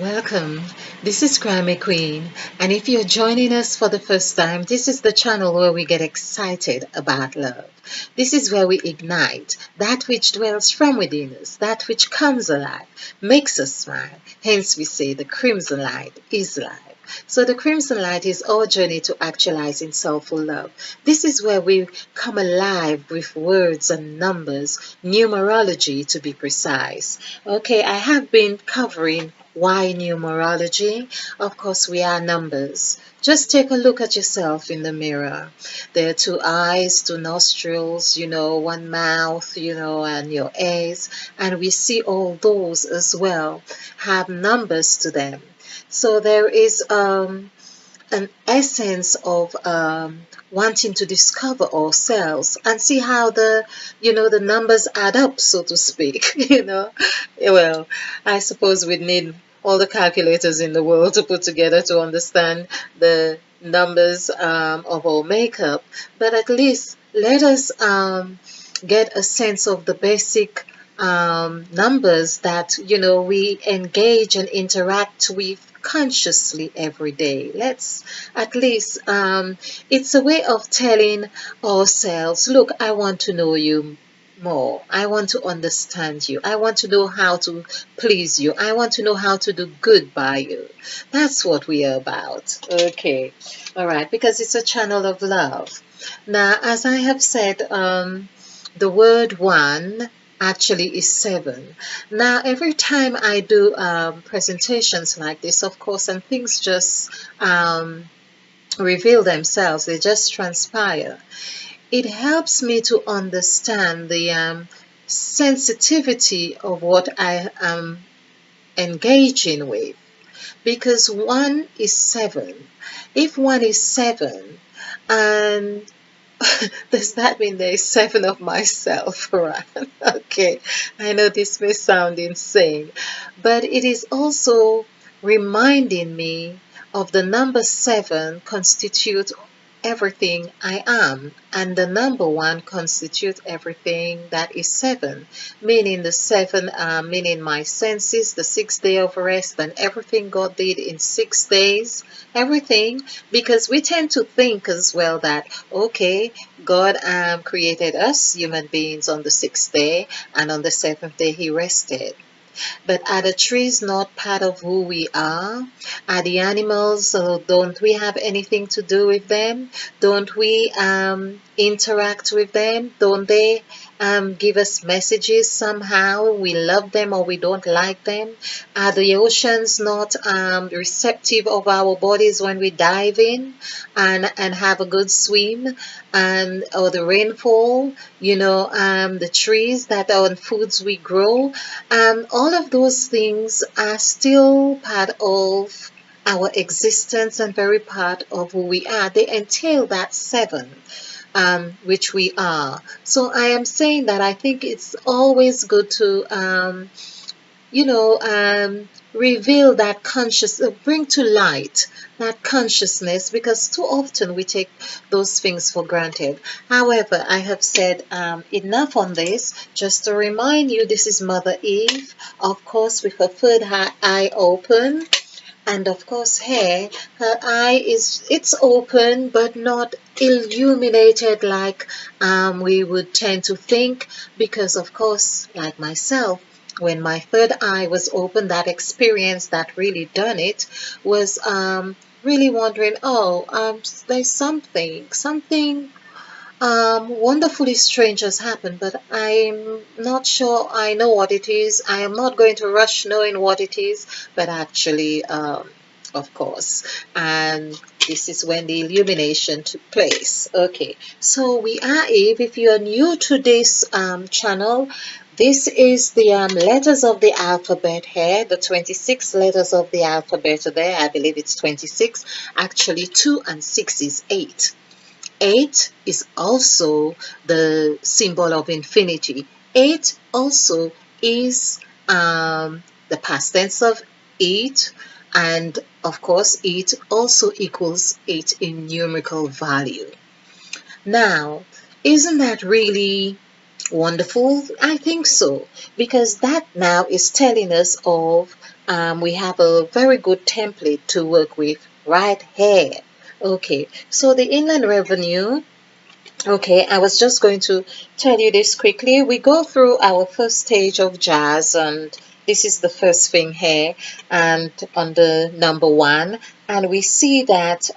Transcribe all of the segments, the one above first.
Welcome. This is Grammy Queen, and if you're joining us for the first time, this is the channel where we get excited about love. This is where we ignite that which dwells from within us, that which comes alive, makes us smile. Hence, we say the crimson light is life. So, the crimson light is our journey to actualizing soulful love. This is where we come alive with words and numbers, numerology to be precise. Okay, I have been covering why numerology? Of course, we are numbers. Just take a look at yourself in the mirror. There are two eyes, two nostrils, one mouth, and your ears. And we see all those as well have numbers to them. So there is an essence of wanting to discover ourselves and see how the numbers add up, so to speak. Well, I suppose we'd need all the calculators in the world to put together to understand the numbers of our makeup, but at least let us get a sense of the basic numbers that we engage and interact with consciously every day. Let's at least it's a way of telling ourselves, look, I want to know you more. I want to understand you. I want to know how to please you. I want to know how to do good by you. That's what we are about. Okay. All right, because it's a channel of love. Now, as I have said, the word one actually is seven. Now, every time I do presentations like this, of course, and things just reveal themselves, they just transpire. It helps me to understand the sensitivity of what I am engaging with, because one is seven. If one is seven, and does that mean there is seven of myself, right? Okay, I know this may sound insane, but it is also reminding me of the number seven constitute everything I am, and the number one constitutes everything that is seven, meaning the seven, meaning my senses, the 6 day of rest, and everything God did in 6 days, everything, because we tend to think as well that, okay, God created us human beings on the 6th day, and on the seventh day He rested. But are the trees not part of who we are? Are the animals, so don't we have anything to do with them? Don't we interact with them? Don't they give us messages somehow? We love them or we don't like them? Are the oceans not receptive of our bodies when we dive in and have a good swim? Or the rainfall, the trees that are on foods we grow, all of those things are still part of our existence and very part of who we are. They entail that seven, which we are. So I am saying that I think it's always good to reveal that bring to light that consciousness, because too often we take those things for granted. However, I have said enough on this. Just to remind you, this is Mother Eve, of course, with her third eye open. And of course, her eye it's open but not illuminated like we would tend to think, because of course, like myself, when my third eye was open, that experience that really done it was really wondering, oh, there's something wonderfully strange has happened, but I'm not sure I know what it is. I am not going to rush knowing what it is, but actually, of course, and this is when the illumination took place. Okay, so we are Eve. If you are new to this channel, this is the letters of the alphabet here, the 26 letters of the alphabet there. I believe it's 26. Actually, 2 and 6 is 8. 8 is also the symbol of infinity. 8 also is the past tense of eat, and of course, it also equals 8 in numerical value. Now, isn't that really Wonderful, I think so, because that now is telling us of we have a very good template to work with right here. Okay, so the inland revenue. Okay, I was just going to tell you this quickly. We go through our first stage of jazz, and this is the first thing here, and on the number one, and we see that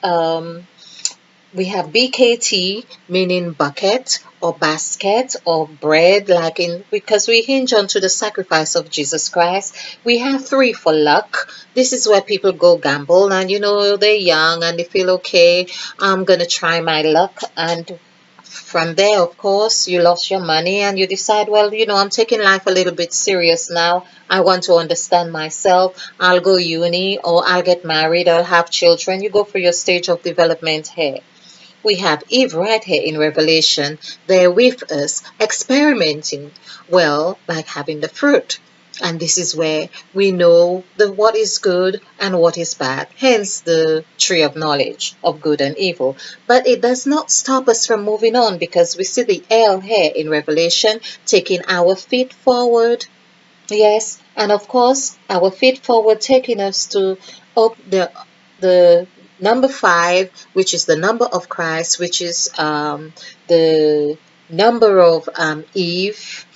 we have BKT, meaning bucket or basket or bread, like in because we hinge onto the sacrifice of Jesus Christ. We have three for luck. This is where people go gamble, and they're young and they feel okay. I'm gonna try my luck, and from there, of course, you lost your money and you decide, well, I'm taking life a little bit serious now. I want to understand myself. I'll go uni or I'll get married. I'll have children. You go for your stage of development here. We have Eve right here in Revelation, there with us, experimenting, well, like having the fruit. And this is where we know what is good and what is bad, hence the tree of knowledge of good and evil. But it does not stop us from moving on because we see the L here in Revelation taking our feet forward. Yes, and of course, our feet forward taking us to up the number five, which is the number of Christ, which is the number of Eve.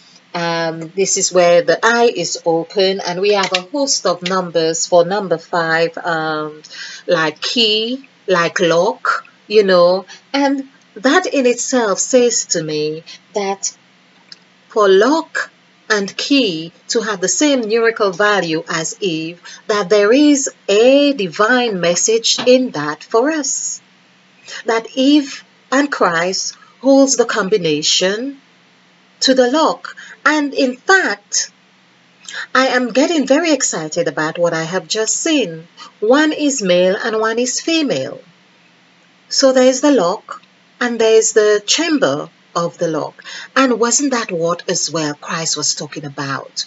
This is where the eye is open, and we have a host of numbers for number five, like key, like lock, and that in itself says to me that for lock and key to have the same numerical value as Eve, that there is a divine message in that for us. That Eve and Christ holds the combination to the lock. And in fact, I am getting very excited about what I have just seen. One is male and one is female. So there is the lock and there is the chamber of the lock. And wasn't that what as well Christ was talking about?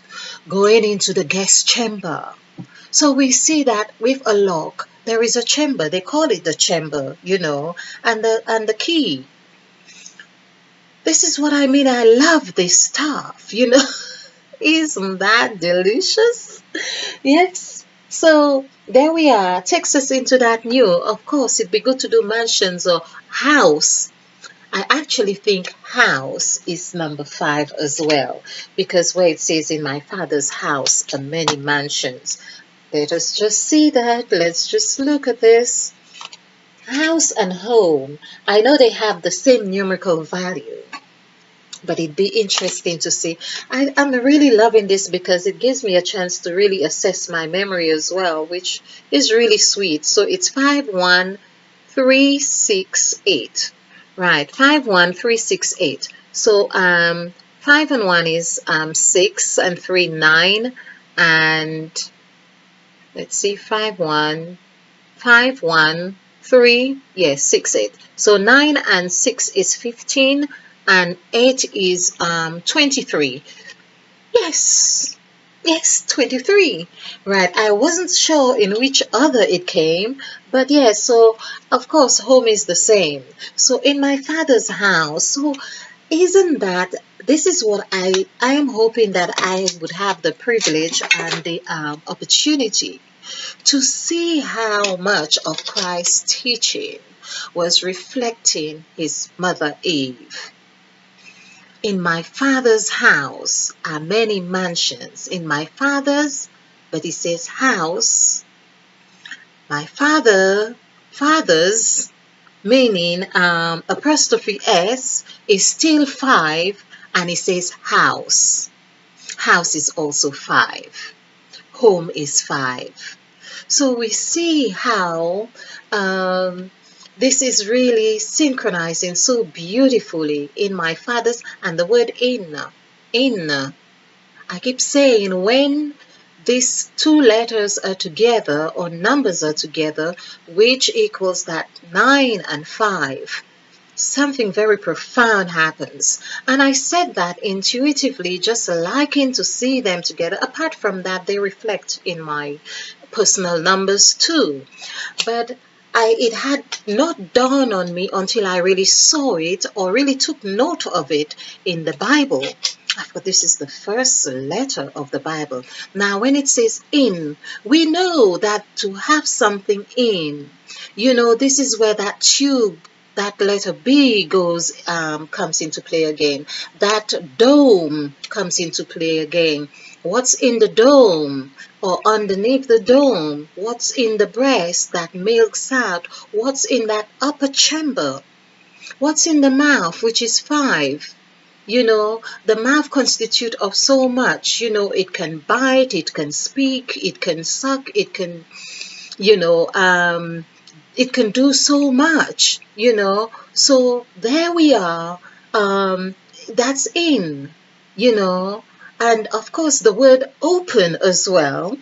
Going into the guest chamber. So we see that with a lock, there is a chamber. They call it the chamber, and the key. This is what I mean. I love this stuff, Isn't that delicious? Yes. So there we are. Takes us into that new. Of course, it'd be good to do mansions or house. I actually think house is number five as well, because where it says in my father's house are many mansions. Let us just see that. Let's just look at this. House and home. I know they have the same numerical value, but it'd be interesting to see. I'm really loving this because it gives me a chance to really assess my memory as well, which is really sweet. So it's 51368. Right, 51368. So 5 and 1 is 6 and 3 9, and let's see, 5 1 3, yes, 6 8. So 9 and 6 is 15 and 8 is 23. Yes, 23. Right, I wasn't sure in which other it came, but yes, so of course home is the same. So in my father's house, so isn't that, this is what I am hoping that I would have the privilege and the opportunity to see how much of Christ's teaching was reflecting his mother Eve. In my father's house are many mansions. In my father's, but he says house. My father's, meaning apostrophe S, is still 5, and it says house. House is also 5. Home is 5. So we see how this is really synchronizing so beautifully in my father's, and the word in. I keep saying when these two letters are together or numbers are together, which equals that 9 and 5, something very profound happens. And I said that intuitively, just liking to see them together. Apart from that, they reflect in my personal numbers too. But it had not dawned on me until I really saw it or really took note of it in the Bible. But this is the first letter of the Bible. Now, when it says in, we know that to have something in, this is where that tube, that letter B comes into play again. That dome comes into play again. What's in the dome or underneath the dome? What's in the breast that milks out? What's in that upper chamber? What's in the mouth, which is 5? The mouth constitutes of so much. It can bite, it can speak, it can suck, it can, it can do so much, So there we are. That's in, And of course, the word open as well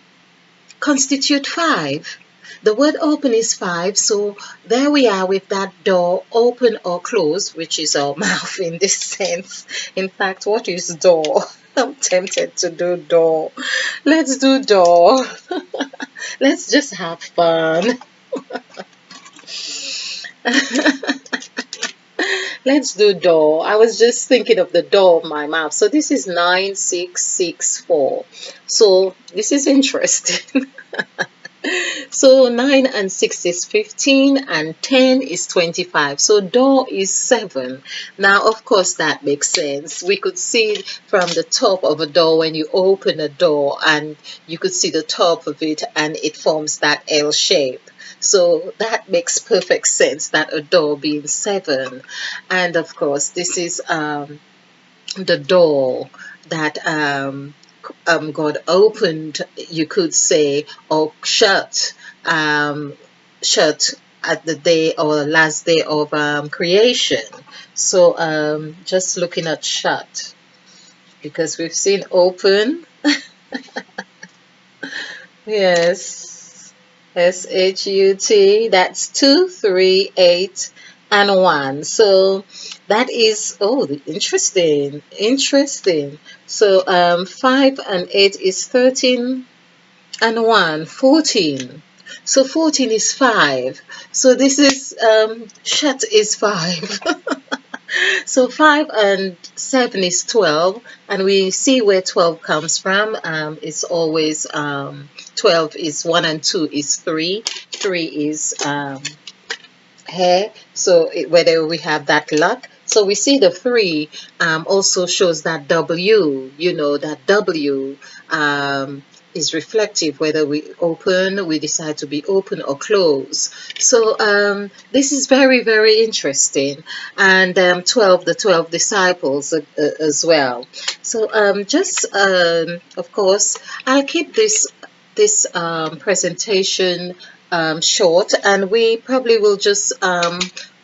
constitute 5. The word open is 5, so there we are with that door, open or close, which is our mouth in this sense. In fact, what is door? I'm tempted to do door. Let's do door. Let's just have fun. Let's do door. I was just thinking of the door of my mouth. So this is 9664. So this is interesting. So 9 and 6 is 15 and 10 is 25. So door is 7. Now, of course, that makes sense. We could see from the top of a door when you open a door, and you could see the top of it, and it forms that L shape. So that makes perfect sense, that a door being 7. And of course, this is the door that God opened, you could say, or shut at the day or last day of creation. So just looking at shut, because we've seen open. Yes, SHUT, that's 2, 3, 8 and 1. So that is, oh, interesting. So 5 and 8 is 13 and 1, 14. So 14 is 5. So this is shut is 5. So 5 and 7 is 12, and we see where 12 comes from. It's always 12 is 1 and 2 is 3. 3 is hair. So whether we have that luck. So we see the 3 also shows that W, that W is reflective, whether we decide to be open or close. So this is very, very interesting. And 12, the 12 disciples as well. So of course, I'll keep this presentation short, and we probably will just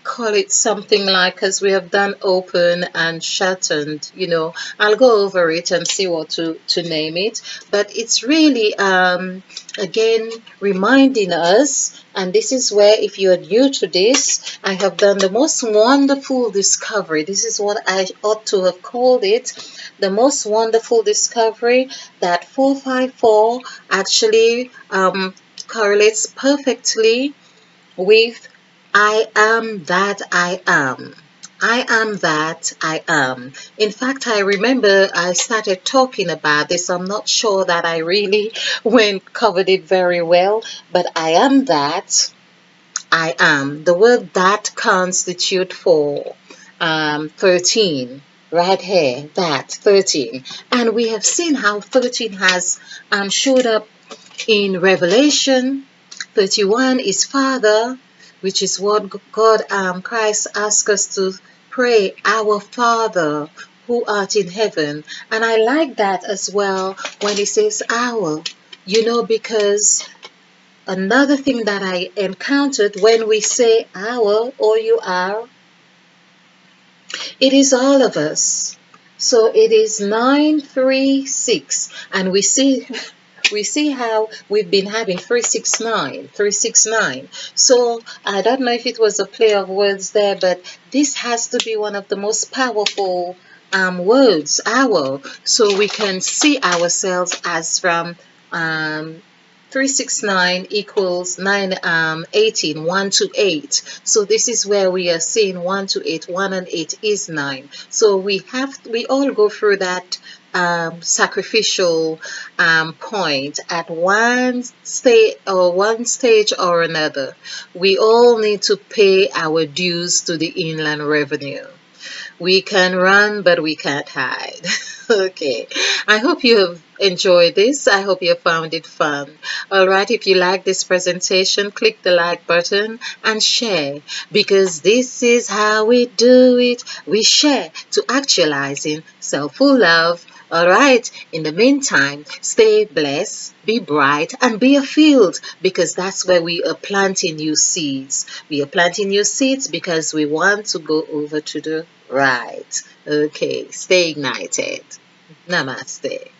call it something like, because we have done open and shut, and I'll go over it and see what to name it. But it's really again reminding us, and this is where, if you're new to this, I have done the most wonderful discovery. This is what I ought to have called it, the most wonderful discovery, that 454 actually correlates perfectly with I am that I am. I am that I am. In fact, I remember I started talking about this. I'm not sure that I really covered it very well, but I am that I am. The word that constitute for 13. Right here, that 13. And we have seen how 13 has showed up in Revelation. 31 is Father, which is what God, Christ asks us to pray, our Father who art in heaven. And I like that as well when he says our, because another thing that I encountered when we say our or you are, it is all of us. So it is 936, and we see how we've been having 369. So I don't know if it was a play of words there, but this has to be one of the most powerful words, our. So we can see ourselves as from 369 equals 9, 18, 1 to 8. So this is where we are seeing 1 to 8. 1 and 8 is 9. So we all go through that sacrificial point at one stage or another. We all need to pay our dues to the Inland Revenue. We can run, but we can't hide. Okay. I hope you have enjoyed this. I hope you found it fun. All right. If you like this presentation, click the like button and share, because this is how we do it. We share to actualizing self-full love. All right. In the meantime, stay blessed, be bright, and be a field, because that's where we are planting new seeds. We are planting new seeds because we want to go over to the right. Okay. Stay ignited. Namaste.